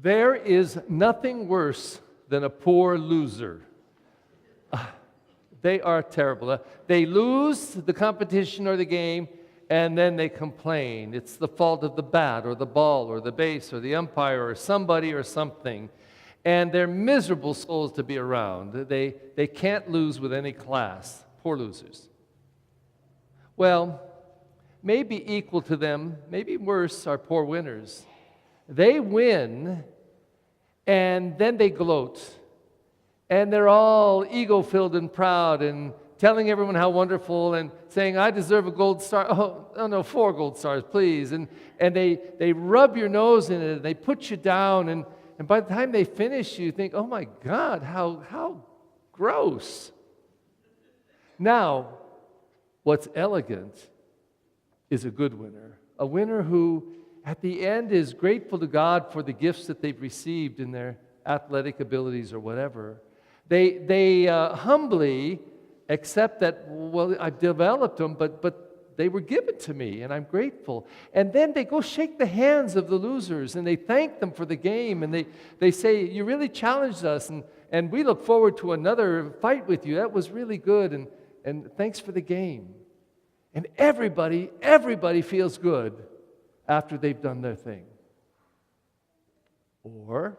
There is nothing worse than a poor loser. They are terrible. They lose the competition or the game, and then they complain. It's the fault of the bat or the ball or the base or the umpire or somebody or something. And they're miserable souls to be around. They can't lose with any class. Poor losers. Well, maybe equal to them, maybe worse, are poor winners. They win, and then they gloat. And they're all ego-filled and proud and telling everyone how wonderful and saying, I deserve a gold star. Oh no, 4 gold stars, please. And they rub your nose in it, and they put you down. And by the time they finish, you think, oh my God, how gross. Now, what's elegant is a good winner. A winner who, at the end, is grateful to God for the gifts that they've received in their athletic abilities or whatever. They humbly accept that, well, I've developed them, but they were given to me, and I'm grateful. And then they go shake the hands of the losers, and they thank them for the game, and they say, you really challenged us, and we look forward to another fight with you. That was really good, and thanks for the game. And everybody feels good after they've done their thing. Or,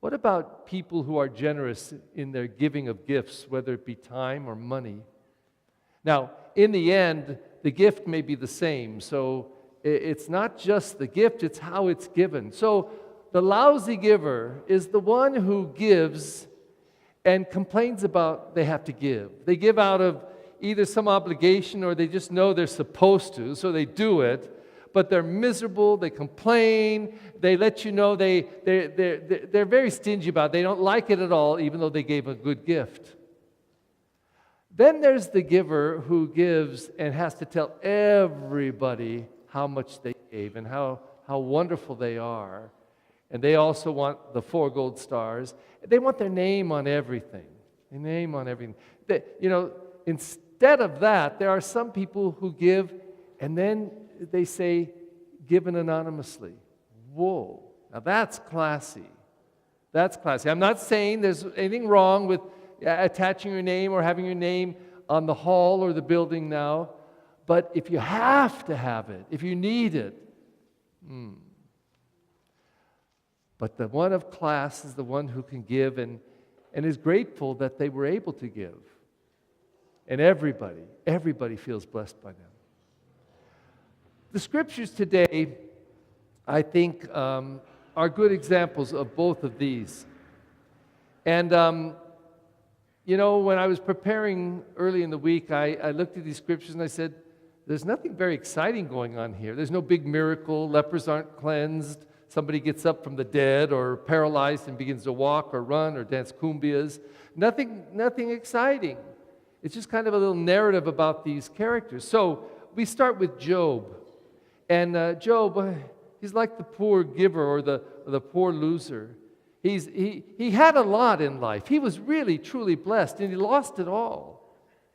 what about people who are generous in their giving of gifts, whether it be time or money? Now, in the end, the gift may be the same. So it's not just the gift, it's how it's given. So the lousy giver is the one who gives and complains about they have to give. They give out of either some obligation or they just know they're supposed to, so they do it. But they're miserable, they complain, they let you know they're very stingy about it. They don't like it at all, even though they gave a good gift. Then there's the giver who gives and has to tell everybody how much they gave and how wonderful they are. And they also want the 4 gold stars. They want their name on everything. Their name on everything. Instead of that, there are some people who give and then they say, given anonymously. Whoa. Now that's classy. That's classy. I'm not saying there's anything wrong with attaching your name or having your name on the hall or the building now, but if you have to have it, if you need it, But the one of class is the one who can give and is grateful that they were able to give. And everybody feels blessed by them. The scriptures today, I think, are good examples of both of these. And, when I was preparing early in the week, I looked at these scriptures and I said, there's nothing very exciting going on here. There's no big miracle. Lepers aren't cleansed. Somebody gets up from the dead or paralyzed and begins to walk or run or dance cumbias. Nothing exciting. It's just kind of a little narrative about these characters. So we start with Job. And Job, he's like the poor giver or the poor loser. He had a lot in life. He was really, truly blessed, and he lost it all.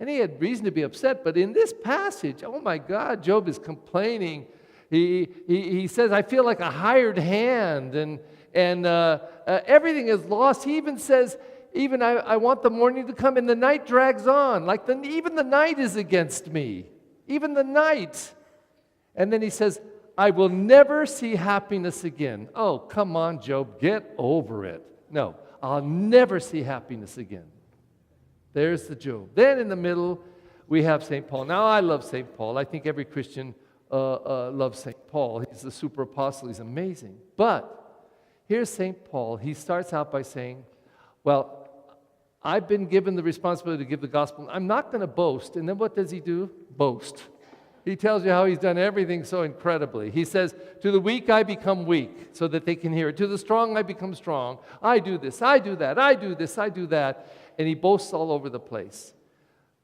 And he had reason to be upset. But in this passage, oh my God, Job is complaining. He says, I feel like a hired hand, and everything is lost. He even says, I want the morning to come, and the night drags on. Like even the night is against me. Even the night. And then he says, I will never see happiness again. Oh, come on, Job, get over it. No, I'll never see happiness again. There's the Job. Then in the middle, we have St. Paul. Now, I love St. Paul. I think every Christian loves St. Paul. He's the super apostle. He's amazing. But here's St. Paul. He starts out by saying, well, I've been given the responsibility to give the gospel. I'm not going to boast. And then what does he do? Boast. He tells you how he's done everything so incredibly. He says, to the weak I become weak so that they can hear it. To the strong I become strong. I do this, I do that, I do this, I do that. And he boasts all over the place.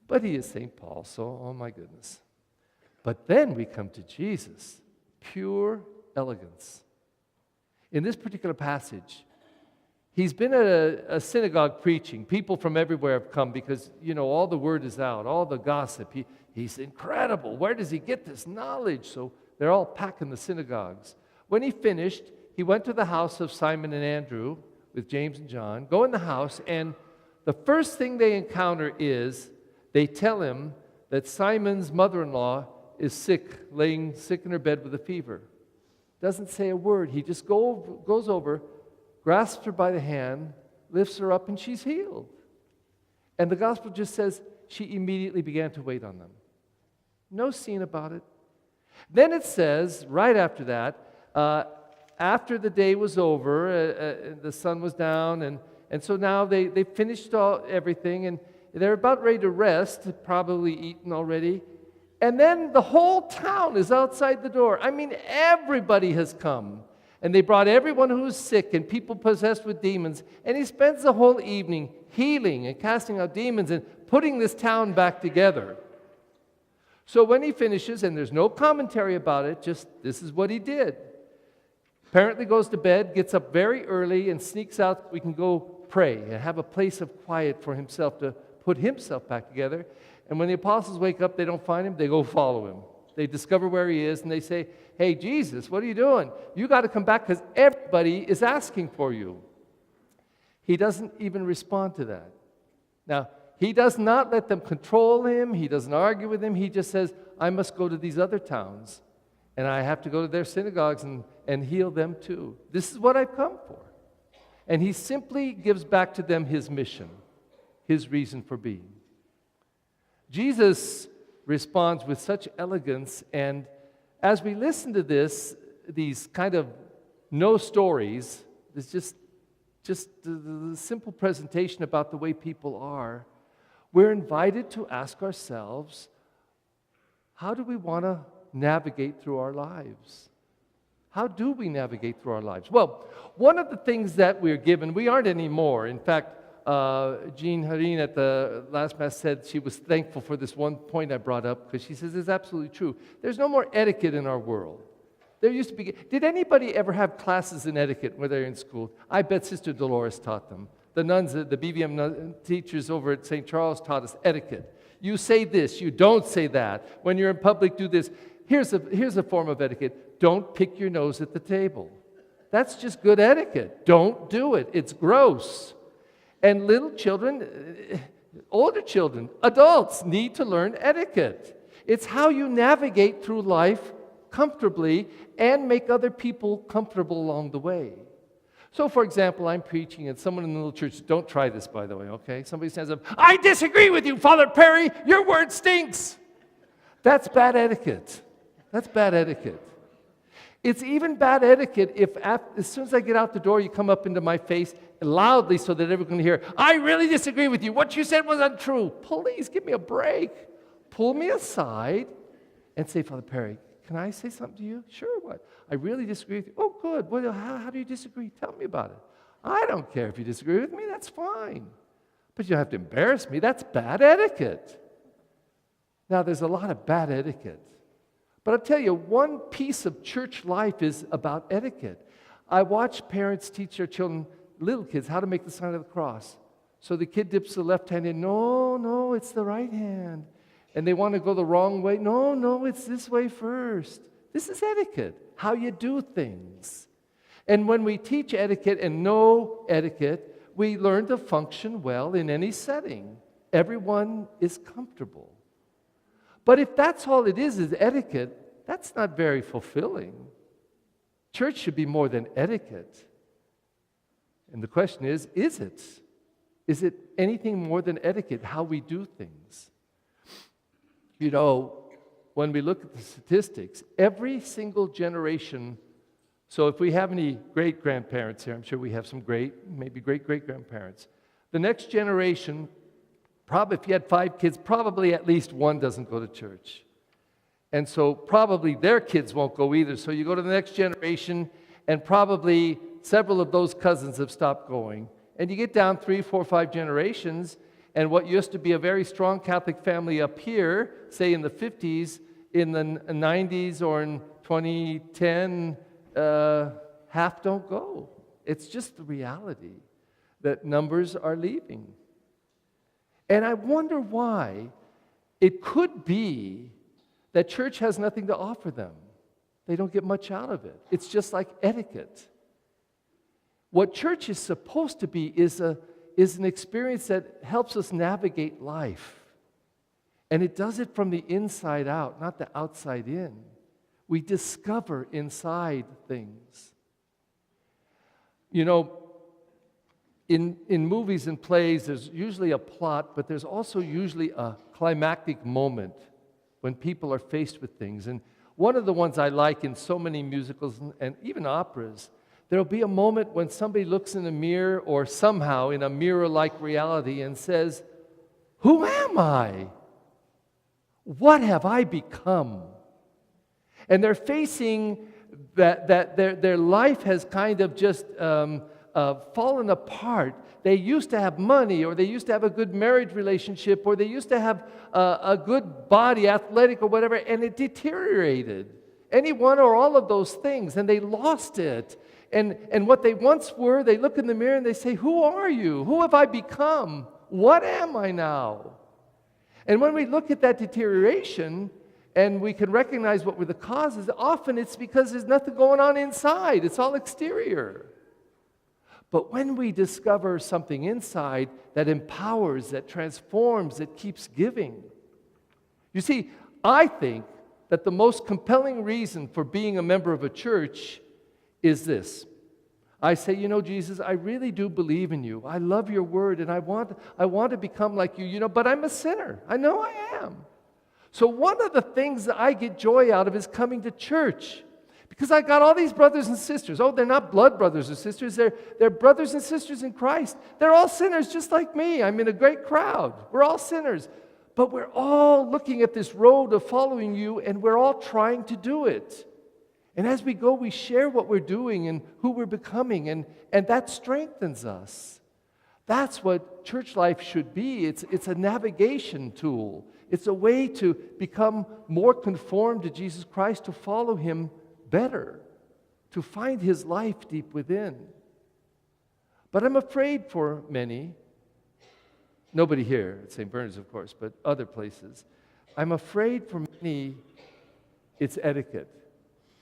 But he is St. Paul, so oh my goodness. But then we come to Jesus, pure elegance. In this particular passage, he's been at a synagogue preaching. People from everywhere have come because, all the word is out, all the gossip. He's incredible. Where does he get this knowledge? So they're all packing the synagogues. When he finished, he went to the house of Simon and Andrew with James and John, go in the house, and the first thing they encounter is they tell him that Simon's mother-in-law is sick, laying sick in her bed with a fever. Doesn't say a word. He just goes over, grasps her by the hand, lifts her up, and she's healed. And the gospel just says she immediately began to wait on them. No scene about it. Then it says, right after that, after the day was over, the sun was down, and so now they finished everything, and they're about ready to rest, probably eaten already. And then the whole town is outside the door. I mean, everybody has come. And they brought everyone who was sick and people possessed with demons. And he spends the whole evening healing and casting out demons and putting this town back together. So when he finishes, and there's no commentary about it, just this is what he did. Apparently goes to bed, gets up very early, and sneaks out so we can go pray and have a place of quiet for himself to put himself back together. And when the apostles wake up, they don't find him, they go follow him. They discover where he is, and they say, hey, Jesus, what are you doing? You got to come back because everybody is asking for you. He doesn't even respond to that. Now, he does not let them control him. He doesn't argue with him. He just says, I must go to these other towns, and I have to go to their synagogues and heal them too. This is what I've come for. And he simply gives back to them his mission, his reason for being. Jesus responds with such elegance, and as we listen to these kind of no stories, it's just the simple presentation about the way people are, we're invited to ask ourselves, how do we want to navigate through our lives? How do we navigate through our lives? Well, one of the things that we're given, we aren't anymore. In fact, Jean Harine at the last Mass said she was thankful for this one point I brought up because she says it's absolutely true. There's no more etiquette in our world. There used to be. Did anybody ever have classes in etiquette when they were in school? I bet Sister Dolores taught them. The nuns, the BVM teachers over at St. Charles taught us etiquette. You say this, you don't say that. When you're in public, do this. Here's a form of etiquette. Don't pick your nose at the table. That's just good etiquette. Don't do it. It's gross. And little children, older children, adults need to learn etiquette. It's how you navigate through life comfortably and make other people comfortable along the way. So, for example, I'm preaching and someone in the little church, don't try this, by the way, okay? Somebody stands up, I disagree with you, Father Perry, your word stinks. That's bad etiquette. That's bad etiquette. It's even bad etiquette if as soon as I get out the door, you come up into my face loudly so that everyone can hear, I really disagree with you. What you said was untrue. Please give me a break. Pull me aside and say, Father Perry, can I say something to you? Sure, what? I really disagree with you. Oh, good. Well, how do you disagree? Tell me about it. I don't care if you disagree with me. That's fine. But you don't have to embarrass me. That's bad etiquette. Now, there's a lot of bad etiquette. But I'll tell you, one piece of church life is about etiquette. I watch parents teach their children, little kids, how to make the sign of the cross. So the kid dips the left hand in. No, it's the right hand. And they want to go the wrong way. No, it's this way first. This is etiquette, how you do things. And when we teach etiquette and know etiquette, we learn to function well in any setting. Everyone is comfortable. But if that's all it is etiquette, that's not very fulfilling. Church should be more than etiquette. And the question is it? Is it anything more than etiquette, how we do things? You know, when we look at the statistics, every single generation, so if we have any great-grandparents here, I'm sure we have some maybe great-great-grandparents, the next generation, probably if you had 5 kids, probably at least one doesn't go to church. And so probably their kids won't go either. So you go to the next generation, and probably several of those cousins have stopped going. And you get down 3, 4, 5 generations, and what used to be a very strong Catholic family up here, say in the 50s, in the 90s or in 2010, half don't go. It's just the reality that numbers are leaving. And I wonder why. It could be that church has nothing to offer them. They don't get much out of it. It's just like etiquette. What church is supposed to be is an experience that helps us navigate life. And it does it from the inside out, not the outside in. We discover inside things. You know, in movies and plays, there's usually a plot, but there's also usually a climactic moment when people are faced with things. And one of the ones I like in so many musicals and even operas, there'll be a moment when somebody looks in a mirror or somehow in a mirror-like reality and says, "Who am I? What have I become?" And they're facing that their life has kind of just fallen apart. They used to have money, or they used to have a good marriage relationship, or they used to have a good body, athletic or whatever, and it deteriorated. Any one or all of those things, and they lost it. And what they once were, they look in the mirror and they say, "Who are you? Who have I become? What am I now?" And when we look at that deterioration, and we can recognize what were the causes, often it's because there's nothing going on inside. It's all exterior. But when we discover something inside that empowers, that transforms, that keeps giving. You see, I think that the most compelling reason for being a member of a church is this. I say, "You know, Jesus, I really do believe in you. I love your word, and I want to become like you, but I'm a sinner. I know I am. So one of the things that I get joy out of is coming to church. Because I got all these brothers and sisters. Oh, they're not blood brothers or sisters. They're brothers and sisters in Christ. They're all sinners just like me. I'm in a great crowd. We're all sinners. But we're all looking at this road of following you, and we're all trying to do it. And as we go, we share what we're doing and who we're becoming, and that strengthens us. That's what church life should be. It's a navigation tool. It's a way to become more conformed to Jesus Christ, to follow Him better, to find His life deep within. But I'm afraid for many, nobody here at St. Bernard's, of course, but other places, I'm afraid for many it's etiquette.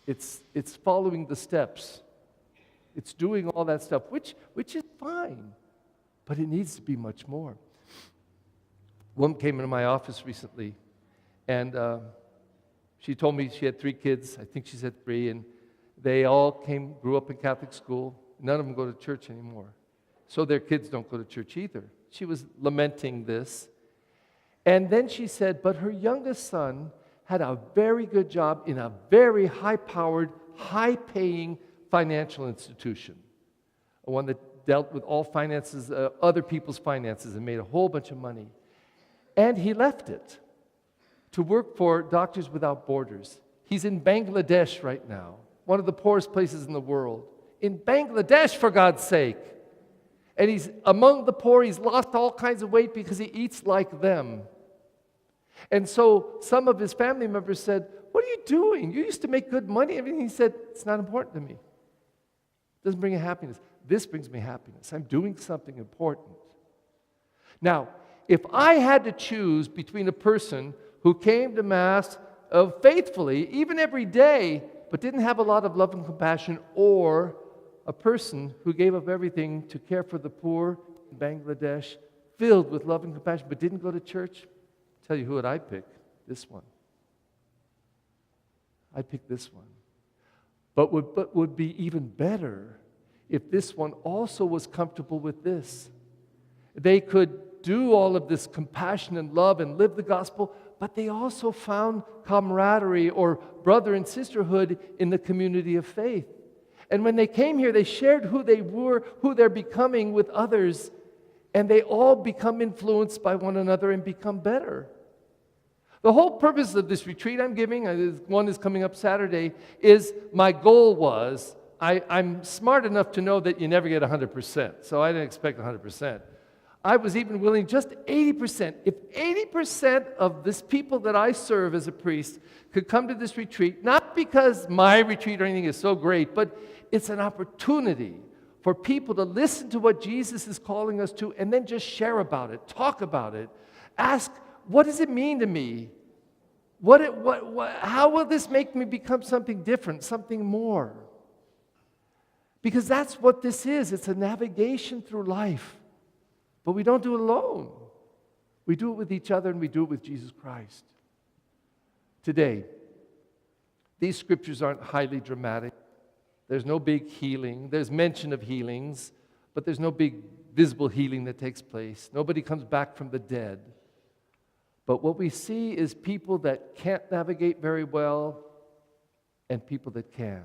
It's following the steps. It's doing all that stuff, which is fine, but it needs to be much more. One came into my office recently, and she told me she had 3 kids. I think she said 3, and they all grew up in Catholic school. None of them go to church anymore. So their kids don't go to church either. She was lamenting this. And then she said, but her youngest son had a very good job in a very high-powered, high-paying financial institution. One that dealt with all finances, other people's finances, and made a whole bunch of money. And he left it to work for Doctors Without Borders. He's in Bangladesh right now, one of the poorest places in the world. In Bangladesh, for God's sake. And he's among the poor. He's lost all kinds of weight because he eats like them. And so some of his family members said, what are you doing? You used to make good money. Everything. He said, it's not important to me. It doesn't bring you happiness. This brings me happiness. I'm doing something important. Now, if I had to choose between a person who came to Mass faithfully, even every day, but didn't have a lot of love and compassion, or a person who gave up everything to care for the poor in Bangladesh, filled with love and compassion, but didn't go to church, I'll tell you who would I pick? This one. I'd pick this one. But would be even better if this one also was comfortable with this. They could do all of this compassion and love and live the gospel, but they also found camaraderie or brother and sisterhood in the community of faith. And when they came here, they shared who they were, who they're becoming with others, and they all become influenced by one another and become better. The whole purpose of this retreat I'm giving, one is coming up Saturday, is my goal was, I'm smart enough to know that you never get 100%, so I didn't expect 100%. I was even willing just 80%. If 80% of this people that I serve as a priest could come to this retreat, not because my retreat or anything is so great, but it's an opportunity for people to listen to what Jesus is calling us to and then just share about it, talk about it, ask, what does it mean to me? How will this make me become something different, something more? Because that's what this is. It's a navigation through life. But we don't do it alone. We do it with each other, and we do it with Jesus Christ. Today, these scriptures aren't highly dramatic. There's no big healing. There's mention of healings, but there's no big visible healing that takes place. Nobody comes back from the dead. But what we see is people that can't navigate very well and people that can.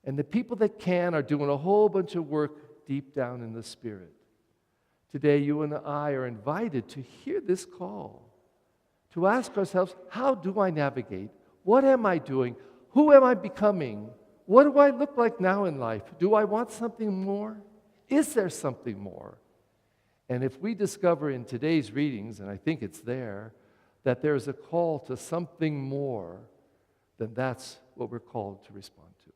And the people that can are doing a whole bunch of work deep down in the Spirit. Today, you and I are invited to hear this call, to ask ourselves, how do I navigate? What am I doing? Who am I becoming? What do I look like now in life? Do I want something more? Is there something more? And if we discover in today's readings, and I think it's there, that there's a call to something more, then that's what we're called to respond to.